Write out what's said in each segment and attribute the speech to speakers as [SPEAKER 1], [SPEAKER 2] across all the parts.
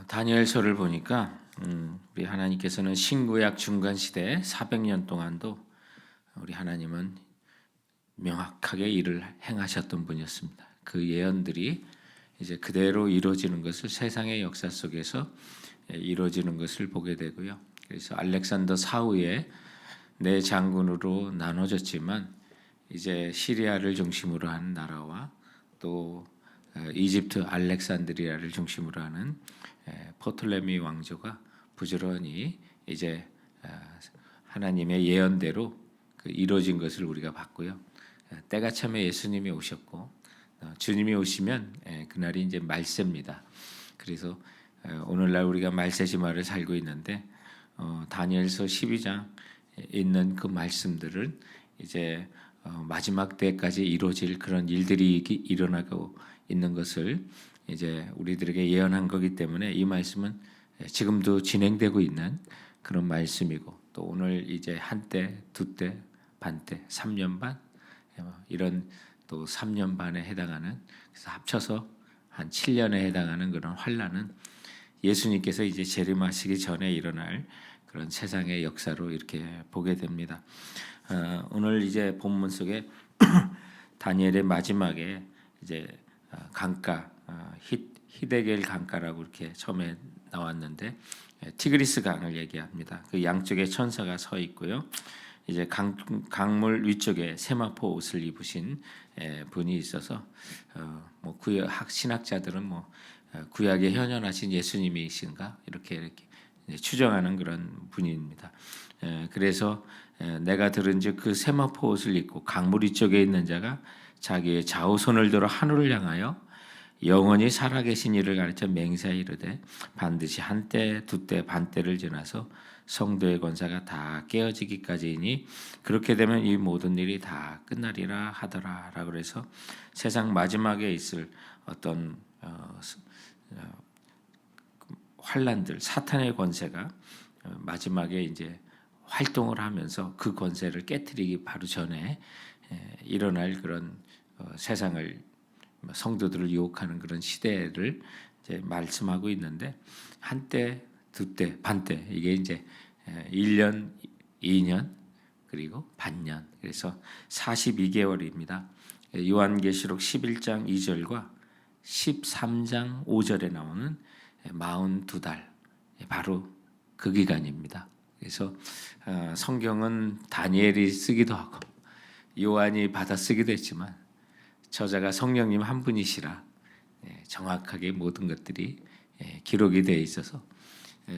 [SPEAKER 1] 다니엘서를 보니까 우리 하나님께서는 신구약 중간 시대 400년 동안도 우리 하나님은 명확하게 일을 행하셨던 분이었습니다. 그 예언들이 이제 그대로 이루어지는 것을 세상의 역사 속에서 이루어지는 것을 보게 되고요. 그래서 알렉산더 사후에 네 장군으로 나눠졌지만 이제 시리아를 중심으로 한 나라와 또 이집트 알렉산드리아를 중심으로 하는 포톨레미 왕조가 부지런히 이제 하나님의 예언대로 이루어진 것을 우리가 봤고요. 때가 참에 예수님이 오셨고 주님이 오시면 그날이 이제 말세입니다. 그래서 오늘날 우리가 말세시마를 살고 있는데 다니엘서 12장 있는 그 말씀들은 이제 마지막 때까지 이루어질 그런 일들이 일어나고 있는 것을 이제 우리들에게 예언한 거기 때문에 이 말씀은 지금도 진행되고 있는 그런 말씀이고 또 오늘 이제 한때, 두때, 반때, 3년 반 이런 또 3년 반에 해당하는 그래서 합쳐서 한 7년에 해당하는 그런 환란은 예수님께서 이제 재림하시기 전에 일어날 그런 세상의 역사로 이렇게 보게 됩니다. 오늘 이제 본문 속에 다니엘의 마지막에 이제 강가 히데겔 강가라고 이렇게 처음에 나왔는데 티그리스 강을 얘기합니다. 그 양쪽에 천사가 서 있고요. 이제 강물 위쪽에 세마포 옷을 입으신 분이 있어서 뭐 구약 신학자들은 뭐 구약에 현현하신 예수님이신가 이렇게 추정하는 그런 분입니다. 그래서 내가 들은즉 그 세마포 옷을 입고 강물 위쪽에 있는 자가 자기의 좌우손을 들어 하늘을 향하여 영원히 살아계신 이를 가르쳐 맹세하 이르되 반드시 한때 두때 반때를 지나서 성도의 권세가 다 깨어지기까지이니 그렇게 되면 이 모든 일이 다 끝나리라 하더라라고 그래서 세상 마지막에 있을 어떤 환란들 사탄의 권세가 마지막에 이제 활동을 하면서 그 권세를 깨뜨리기 바로 전에 일어날 그런 세상을 성도들을 유혹하는 그런 시대를 이제 말씀하고 있는데 한때, 두때, 반때 이게 이제 1년, 2년 그리고 반년 그래서 42개월입니다. 요한계시록 11장 2절과 13장 5절에 나오는 42달 바로 그 기간입니다. 그래서 성경은 다니엘이 쓰기도 하고 요한이 받아 쓰기도 했지만 저자가 성령님 한 분이시라 정확하게 모든 것들이 기록이 되어 있어서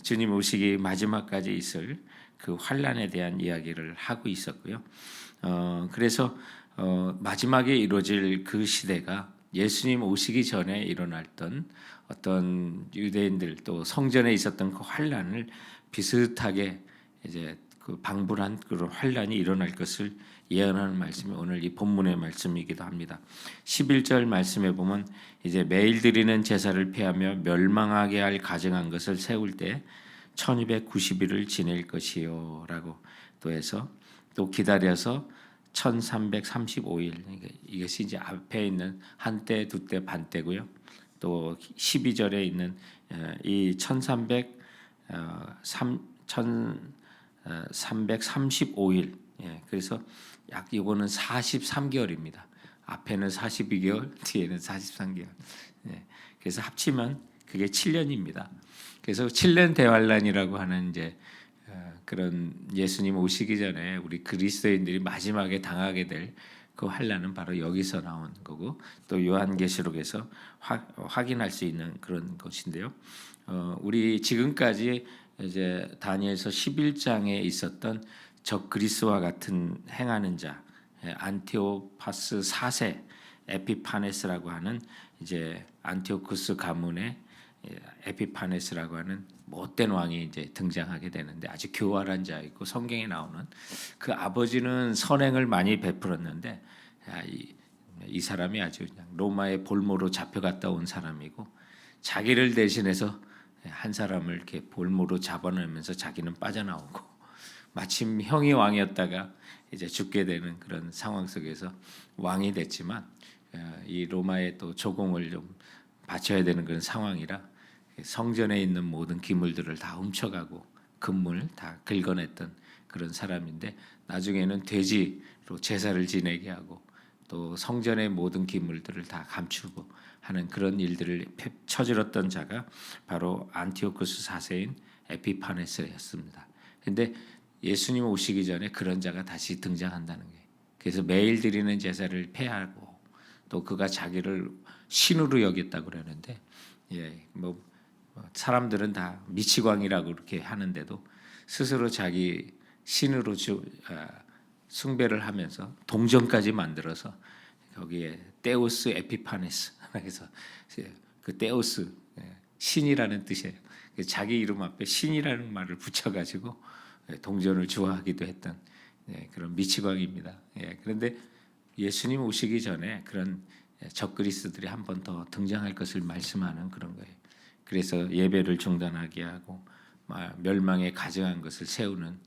[SPEAKER 1] 주님 오시기 마지막까지 있을 그 환란에 대한 이야기를 하고 있었고요. 그래서 마지막에 이루어질 그 시대가 예수님 오시기 전에 일어났던 어떤 유대인들 또 성전에 있었던 그 환란을 비슷하게 이제 그 방불한 그런 환란이 일어날 것을 예언하는 말씀이 오늘 이 본문의 말씀이기도 합니다. 11절 말씀에 보면 이제 매일 드리는 제사를 폐하며 멸망하게 할 가증한 것을 세울 때 1290일을 지낼 것이요라고 또 해서 또 기다려서 1335일 이것이 이제 앞에 있는 한때 두때 반때고요. 또 12절에 있는 이 1335일 그래서 약 이거는 43개월입니다. 앞에는 42개월, 뒤에는 43개월. 그래서 합치면 그게 7년입니다. 그래서 7년 대환란이라고 하는 이제 그런 예수님 오시기 전에 우리 그리스도인들이 마지막에 당하게 될 그 환란은 바로 여기서 나온 거고 또 요한계시록에서 확인할 수 있는 그런 것인데요. 우리 지금까지 이제 다니엘서 11장에 있었던 적 그리스와 같은 행하는 자 안티오파스 4세 에피파네스라고 하는 이제 안티오쿠스 가문의 에피파네스라고 하는 못된 왕이 이제 등장하게 되는데 아주 교활한 자이고 성경에 나오는 그 아버지는 선행을 많이 베풀었는데 이 사람이 아주 그냥 로마의 볼모로 잡혀갔다 온 사람이고 자기를 대신해서 한 사람을 이렇게 볼모로 잡아내면서 자기는 빠져나오고 마침 형이 왕이었다가 이제 죽게 되는 그런 상황 속에서 왕이 됐지만 이 로마의 또 조공을 좀 바쳐야 되는 그런 상황이라 성전에 있는 모든 기물들을 다 훔쳐가고 금물 다 긁어냈던 그런 사람인데 나중에는 돼지로 제사를 지내게 하고 또 성전의 모든 기물들을 다 감추고 하는 그런 일들을 저질렀던 자가 바로 안티오쿠스 4세인 에피파네스였습니다. 그런데 예수님 오시기 전에 그런 자가 다시 등장한다는 거예요. 그래서 매일 드리는 제사를 폐하고 또 그가 자기를 신으로 여겼다고 그러는데 사람들은 다 미치광이라고 그렇게 하는데도 스스로 자기 신으로 숭배를 하면서 동전까지 만들어서 거기에 데우스 에피파네스 그래서 그 데우스 신이라는 뜻이에요. 자기 이름 앞에 신이라는 말을 붙여가지고 동전을 좋아하기도 했던 그런 미치광이입니다. 그런데 예수님 오시기 전에 그런 적그리스들이 한 번 더 등장할 것을 말씀하는 그런 거예요. 그래서 예배를 중단하게 하고 멸망에 가증한 것을 세우는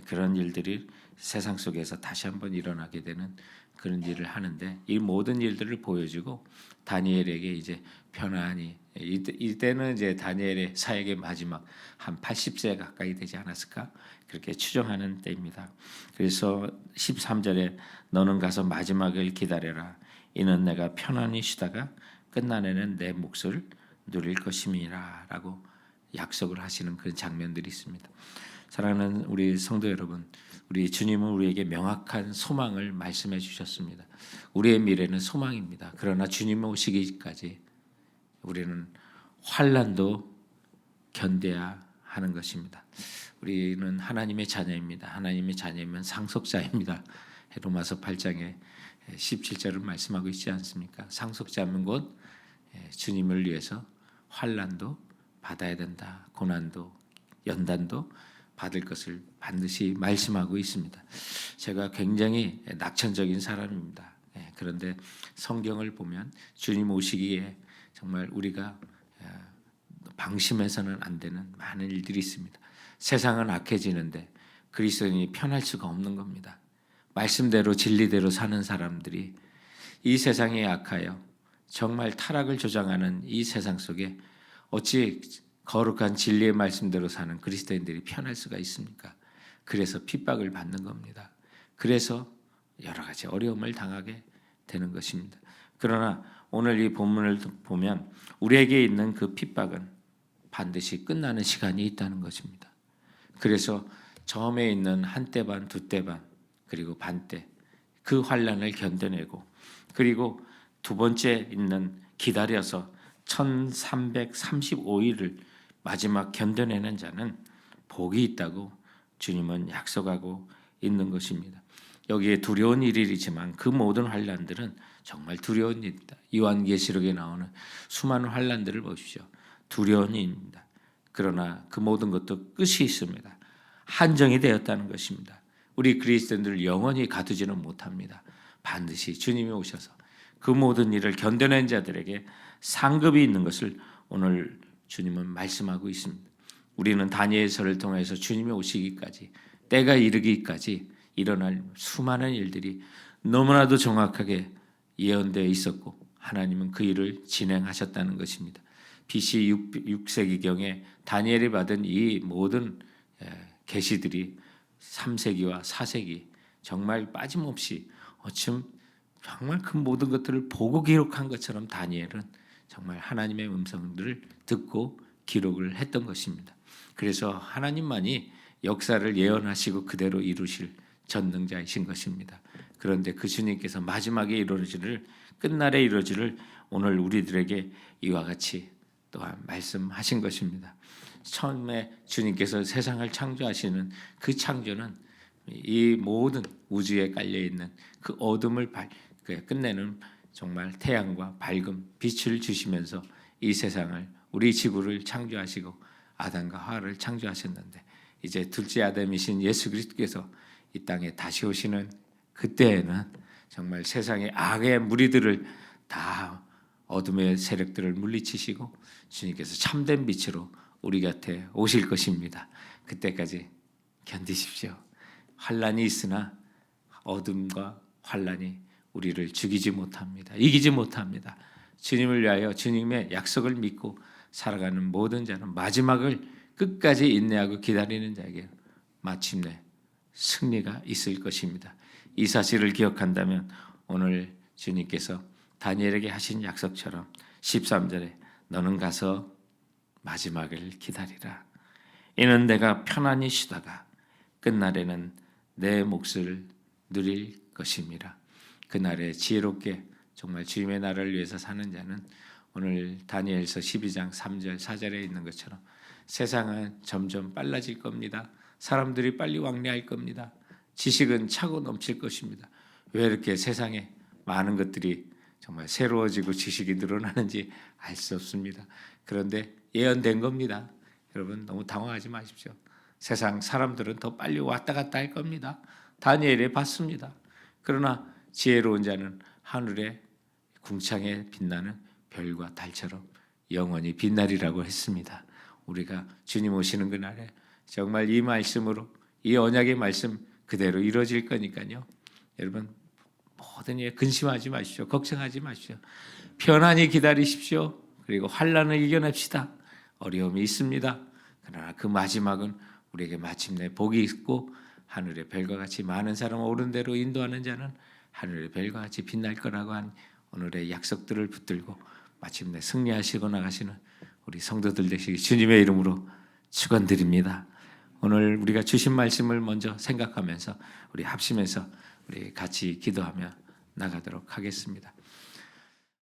[SPEAKER 1] 그런 일들이 세상 속에서 다시 한번 일어나게 되는 그런 일을 하는데 이 모든 일들을 보여주고 다니엘에게 이제 편안히 이때는 이제 다니엘의 사역의 마지막 한 80세 가까이 되지 않았을까 그렇게 추정하는 때입니다. 그래서 13절에 너는 가서 마지막을 기다려라. 이는 내가 편안히 쉬다가 끝나내는 내 몫을 누릴 것임이라 라고 약속을 하시는 그런 장면들이 있습니다. 사랑하는 우리 성도 여러분, 우리 주님은 우리에게 명확한 소망을 말씀해 주셨습니다. 우리의 미래는 소망입니다. 그러나 주님 오시기까지 우리는 환난도 견뎌야 하는 것입니다. 우리는 하나님의 자녀입니다. 하나님의 자녀이면 상속자입니다. 로마서 8장에 17절을 말씀하고 있지 않습니까? 상속자면 곧 주님을 위해서 환난도 받아야 된다. 고난도 연단도 받을 것을 반드시 말씀하고 있습니다. 제가 굉장히 낙천적인 사람입니다. 그런데 성경을 보면 주님 오시기에 정말 우리가 방심해서는 안 되는 많은 일들이 있습니다. 세상은 악해지는데 그리스도인이 편할 수가 없는 겁니다. 말씀대로 진리대로 사는 사람들이 이 세상에 악하여 정말 타락을 조장하는 이 세상 속에 어찌 거룩한 진리의 말씀대로 사는 그리스도인들이 편할 수가 있습니까? 그래서 핍박을 받는 겁니다. 그래서 여러 가지 어려움을 당하게 되는 것입니다. 그러나 오늘 이 본문을 보면 우리에게 있는 그 핍박은 반드시 끝나는 시간이 있다는 것입니다. 그래서 처음에 있는 한 때 반, 두 때 반, 그리고 반 때 그 환난을 견뎌내고 그리고 두 번째 있는 기다려서 1335일을 마지막 견뎌내는 자는 복이 있다고 주님은 약속하고 있는 것입니다. 여기에 두려운 일이지만 그 모든 환난들은 정말 두려운 일입니다. 요한계시록에 나오는 수많은 환난들을 보십시오. 두려운 일입니다. 그러나 그 모든 것도 끝이 있습니다. 한정이 되었다는 것입니다. 우리 그리스도인들 영원히 가두지는 못합니다. 반드시 주님이 오셔서 그 모든 일을 견뎌낸 자들에게 상급이 있는 것을 오늘 주님은 말씀하고 있습니다. 우리는 다니엘서를 통해서 주님이 오시기까지 때가 이르기까지 일어날 수많은 일들이 너무나도 정확하게 예언되어 있었고 하나님은 그 일을 진행하셨다는 것입니다. BC 6세기경에 다니엘이 받은 이 모든 계시들이 3세기와 4세기 정말 빠짐없이 정말 그 모든 것들을 보고 기록한 것처럼 다니엘은 정말 하나님의 음성들을 듣고 기록을 했던 것입니다. 그래서 하나님만이 역사를 예언하시고 그대로 이루실 전능자이신 것입니다. 그런데 그 주님께서 마지막에 이루어지를 끝날에 이루어지를 오늘 우리들에게 이와 같이 또한 말씀하신 것입니다. 처음에 주님께서 세상을 창조하시는 그 창조는 이 모든 우주에 깔려 있는 그 어둠을 끝내는 정말 태양과 밝음, 빛을 주시면서 이 세상을 우리 지구를 창조하시고 아담과 하와를 창조하셨는데 이제 둘째 아담이신 예수 그리스도께서 이 땅에 다시 오시는 그때에는 정말 세상의 악의 무리들을 다 어둠의 세력들을 물리치시고 주님께서 참된 빛으로 우리 곁에 오실 것입니다. 그때까지 견디십시오. 환난이 있으나 어둠과 환난이 우리를 죽이지 못합니다. 이기지 못합니다. 주님을 위하여 주님의 약속을 믿고 살아가는 모든 자는 마지막을 끝까지 인내하고 기다리는 자에게 마침내 승리가 있을 것입니다. 이 사실을 기억한다면 오늘 주님께서 다니엘에게 하신 약속처럼 13절에 너는 가서 마지막을 기다리라. 이는 내가 편안히 쉬다가 끝날에는 내 몫을 누릴 것임이라. 그날에 지혜롭게 정말 주님의 나라를 위해서 사는 자는 오늘 다니엘서 12장 3절 4절에 있는 것처럼 세상은 점점 빨라질 겁니다. 사람들이 빨리 왕래할 겁니다. 지식은 차고 넘칠 것입니다. 왜 이렇게 세상에 많은 것들이 정말 새로워지고 지식이 늘어나는지 알 수 없습니다. 그런데 예언된 겁니다. 여러분 너무 당황하지 마십시오. 세상 사람들은 더 빨리 왔다 갔다 할 겁니다. 다니엘이 봤습니다. 그러나 지혜로운 자는 하늘의 궁창에 빛나는 별과 달처럼 영원히 빛나리라고 했습니다. 우리가 주님 오시는 그날에 정말 이 말씀으로 이 언약의 말씀 그대로 이루어질 거니까요. 여러분 모든 일 근심하지 마십시오. 걱정하지 마십시오. 편안히 기다리십시오. 그리고 환난을 이겨냅시다. 어려움이 있습니다. 그러나 그 마지막은 우리에게 마침내 복이 있고 하늘의 별과 같이 많은 사람을 옳은 대로 인도하는 자는 하늘의 별과 같이 빛날 거라고 한 오늘의 약속들을 붙들고 마침내 승리하시고 나가시는 우리 성도들 되시기 주님의 이름으로 축원드립니다. 오늘 우리가 주신 말씀을 먼저 생각하면서 우리 합심해서 우리 같이 기도하며 나가도록 하겠습니다.